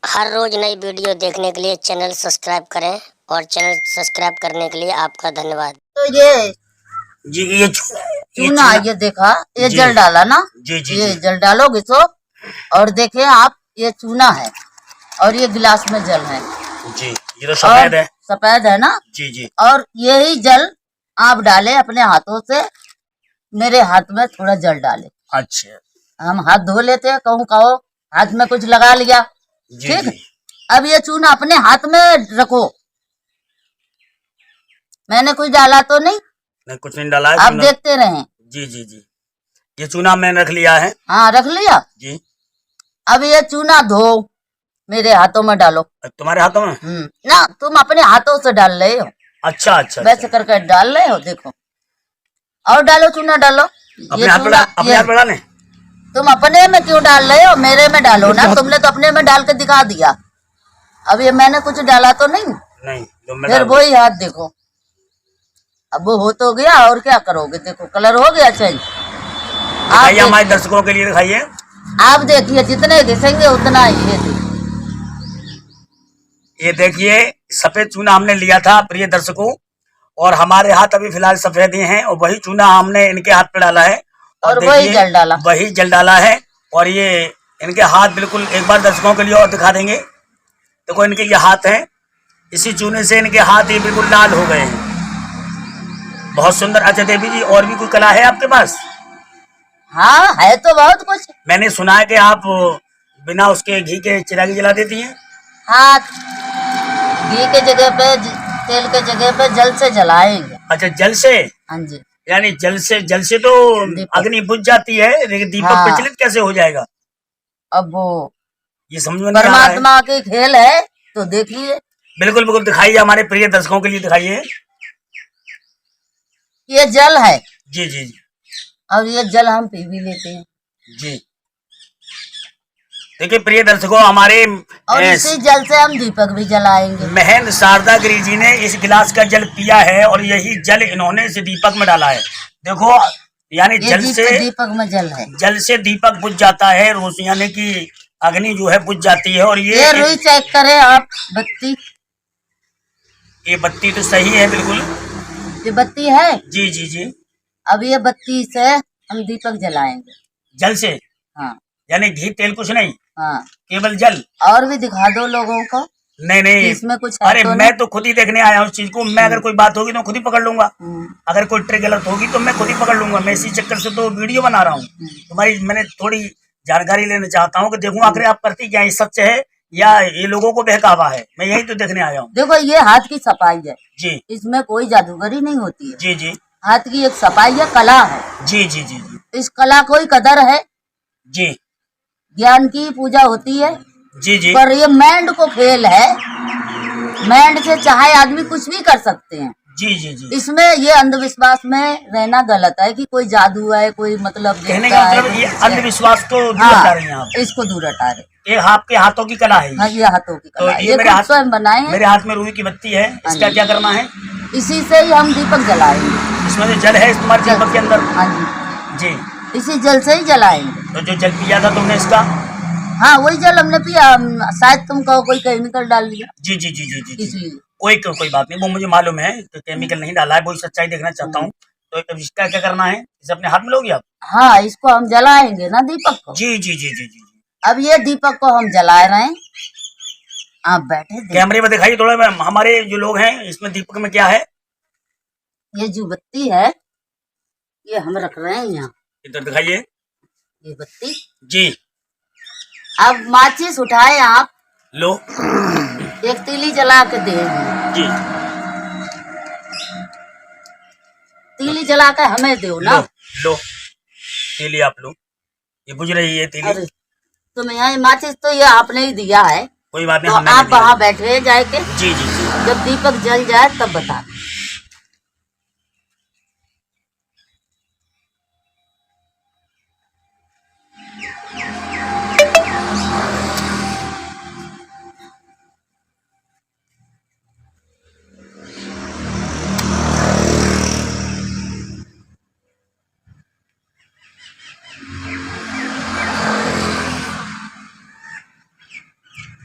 हर रोज नई वीडियो देखने के लिए चैनल सब्सक्राइब करें और चैनल सब्सक्राइब करने के लिए आपका धन्यवाद। तो ये जी ये चूना ये देखा, ये जी जल डाला ना, जी जी ये जी जल डालोगे तो, और देखे आप ये चूना है और ये गिलास में जल है जी, ये तो सफेद है। सफेद है ना जी जी। और यही जल आप डाले अपने हाथों से, मेरे हाथ में थोड़ा जल डाले। अच्छा, हम हाथ धो लेते हैं, कहूँ कहो हाथ में कुछ लगा लिया, जी ठीक। जी। अब ये चूना अपने हाथ में रखो, मैंने कुछ डाला तो नहीं, नहीं कुछ नहीं डाला है। आप देखते रहें। जी जी जी, ये चूना मैंने रख लिया है। हाँ रख लिया जी। अब ये चूना धो मेरे हाथों में डालो। तुम्हारे हाथों में? ना तुम अपने हाथों से डाल रहे हो। अच्छा अच्छा, वैसे करके डाल रहे हो, देखो और डालो, चूना डालो। अपने हाथ पे डालें? तुम अपने में क्यों डाल रहे हो, मेरे में डालो ना। तुमने तो अपने में डाल के दिखा दिया, अब ये मैंने कुछ डाला तो नहीं। नहीं फिर वही हाथ देखो, अब वो हो तो गया, और क्या करोगे। देखो कलर हो गया चेंज। दिखाइए हमारे दर्शकों के लिए, दिखाइए। आप देखिए, जितने घिसेंगे उतना ही। ये देखिए सफेद चूना हमने लिया था प्रिय दर्शकों, और हमारे हाथ अभी फिलहाल सफेद ही हैं, और वही चूना हमने इनके हाथ पे डाला है और वही जल डाला है। और ये इनके हाथ बिल्कुल एक बार दर्शकों के लिए और दिखा देंगे। देखो इनके ये हाथ हैं, इसी चूने से इनके हाथ ये बिल्कुल लाल हो गए हैं, बहुत सुंदर। अच्छा देवी जी, और भी कोई कला है आपके पास? हाँ है तो बहुत कुछ। मैंने सुना है कि आप बिना उसके घी के चिरागी जला देती हैं। हाँ, घी के जगह पे, तेल के जगह पे जल से जलाएंगे। अच्छा, जल से? हाँ जी। यानी जल से तो अग्नि बुझ जाती है, लेकिन दीपक प्रज्वलित कैसे हो जाएगा? अब वो ये समझ में नहीं आ रहा है। परमात्मा के खेल है, तो देखिए। बिल्कुल बिल्कुल दिखाइए, हमारे प्रिय दर्शकों के लिए दिखाइए। ये जल है। जी जी जी। और ये जल हम पी भी लेते हैं। जी देखिए प्रिय दर्शकों, हमारे और इसी जल से हम दीपक भी जलाएंगे। महंत शारदा गिरी जी ने इस गिलास का जल पिया है, और यही जल इन्होंने इस दीपक में डाला है। देखो यानी जल से दीपक में जल है, जल से दीपक बुझ जाता है, रोशनी यानी कि अग्नि जो है बुझ जाती है। और ये रुई चेक करें आप, बत्ती, ये बत्ती तो सही है बिल्कुल, ये बत्ती है। जी जी जी। अब ये बत्ती से हम दीपक जलाएंगे, जल से। हाँ, यानी घी तेल कुछ नहीं, हाँ, केवल जल। और भी दिखा दो लोगों को। नहीं नहीं, इसमें कुछ अरे तो मैं तो खुद ही देखने आया हूँ उस चीज को। मैं अगर कोई बात होगी तो खुद ही पकड़ लूंगा, अगर कोई ट्रिक गलत होगी तो मैं खुद ही पकड़ लूंगा। मैं इसी चक्कर से तो वीडियो बना रहा हूँ तुम्हारी। मैंने थोड़ी जानकारी लेना चाहता हूँ कि देखूं आखिर आप करती क्या, ये सच है या ये लोगों को बहकावा है। मैं यही तो देखने आया हूँ। देखो ये हाथ की सफाई है जी, इसमें कोई जादूगरी नहीं होती है। जी जी, हाथ की एक सफाई है, कला है। जी जी जी जी, इस कला को ही कदर है। जी, ज्ञान की पूजा होती है। जी जी, पर ये मैंड को खेल है, मैंड से चाहे आदमी कुछ भी कर सकते हैं। जी जी जी। इसमें ये अंधविश्वास में रहना गलत है कि कोई जादू है, कोई मतलब कहने का मतलब ये अंधविश्वास को दूर हटा रही हैं आप। इसको दूर हटा रहे। ये आपके हाथों की कला है। हाँ, ये हाथों की कला है। ये मेरे हाथ स्वयं बनाए हैं। मेरे हाथ में रुई की बत्ती है, इसका क्या करना है? इसी से ही हम दीपक जलाएंगे। इसमें जो जल है तुम्हारे दीपक के अंदर? हाँ जी जी। इसी जल से ही जलाएंगे। तो जो जल पिया था तुमने इसका? हाँ वही जल हमने पिया, शायद तुम कहो कोई केमिकल डाल दिया। जी जी जी जी जी, इसलिए कोई बात नहीं, वो मुझे मालूम है तो केमिकल नहीं डाला है, वो सच्चाई देखना चाहता हूँ। तो इसका क्या करना है? इसे अपने हाथ में लोगे आप? हाँ, इसको हम जलाएंगे ना दीपक को। जी जी जी जी जी। अब ये दीपक को हम जला रहे हैं, आप बैठे कैमरे में दिखाइए थोड़ा, हमारे जो लोग हैं इसमें दीपक में क्या है? ये जो बत्ती है ये हम रख रहे हैं यहाँ, इधर दिखाइए ये बत्ती। जी। अब माचिस उठाए आप, लो एक तीली जला के दे जी। तीली जला के हमें दो ना। लो तीली आप लो, ये बुझ रही है तीली। अरे तुम्हें यहाँ माचिस तो ये आपने ही दिया है, कोई बात नहीं, तो आप वहाँ बैठे जाके। जी जी जी। जब दीपक जल जाए तब बता।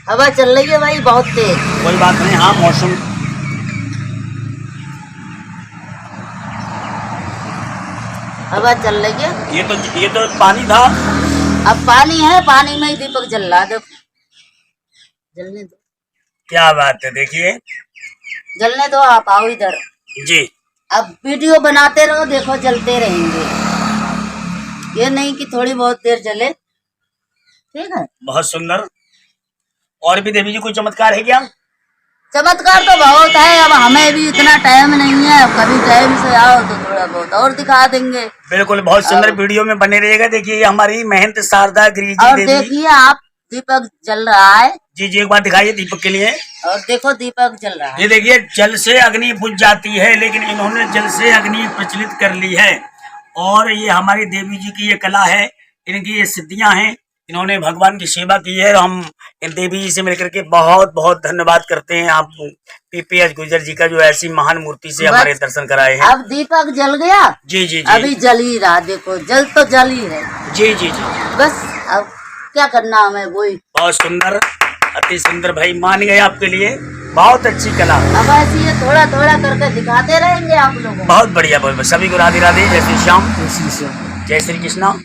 हवा चल रही है भाई बहुत तेज। कोई बात नहीं, हाँ मौसम हवा चल रही है। ये तो पानी था। अब पानी है, पानी में ही दीपक जल रहा है। देखो जलने दो, क्या बात है, देखिए जलने दो। आप आओ इधर जी। अब वीडियो बनाते रहो, देखो जलते रहेंगे। ये नहीं कि थोड़ी बहुत देर जले, ठीक है। बहुत सुंदर। और भी देवी जी कोई चमत्कार है क्या? चमत्कार तो बहुत है, अब हमें भी इतना टाइम नहीं है। कभी टाइम से आओ तो थोड़ा बहुत और दिखा देंगे। बिल्कुल, बहुत सुंदर वीडियो में बने रहेगा। देखिए ये हमारी महंत शारदा गिरी जी और देवी। देखिए आप, दीपक जल रहा है। जी जी, एक बार दिखाइए दीपक के लिए। और देखो दीपक जल रहा है। ये देखिए, जल से अग्नि बुझ जाती है, लेकिन इन्होंने जल से अग्नि प्रचलित कर ली है। और ये हमारी देवी जी की ये कला है, इनकी ये सिद्धियां हैं। इन्होंने भगवान की सेवा की है। हम इन देवी जी से मिलकर के बहुत बहुत धन्यवाद करते हैं आप पीपीएस गुर्जर जी का, जो ऐसी महान मूर्ति से हमारे दर्शन कराए हैं। अब दीपक जल गया। जी जी जी। अभी जल ही रहा, देखो जल तो जल ही है। जी जी जी। बस अब क्या करना हमें, वही। बहुत सुंदर, अति सुंदर भाई, मान गए आपके लिए। बहुत अच्छी कला। अब ऐसे ये थोड़ा थोड़ा करके दिखाते रहेंगे आप लोगों को। बहुत बढ़िया, बहुत सभी को राधे राधे। जय श्री श्याम, जय श्री कृष्णा।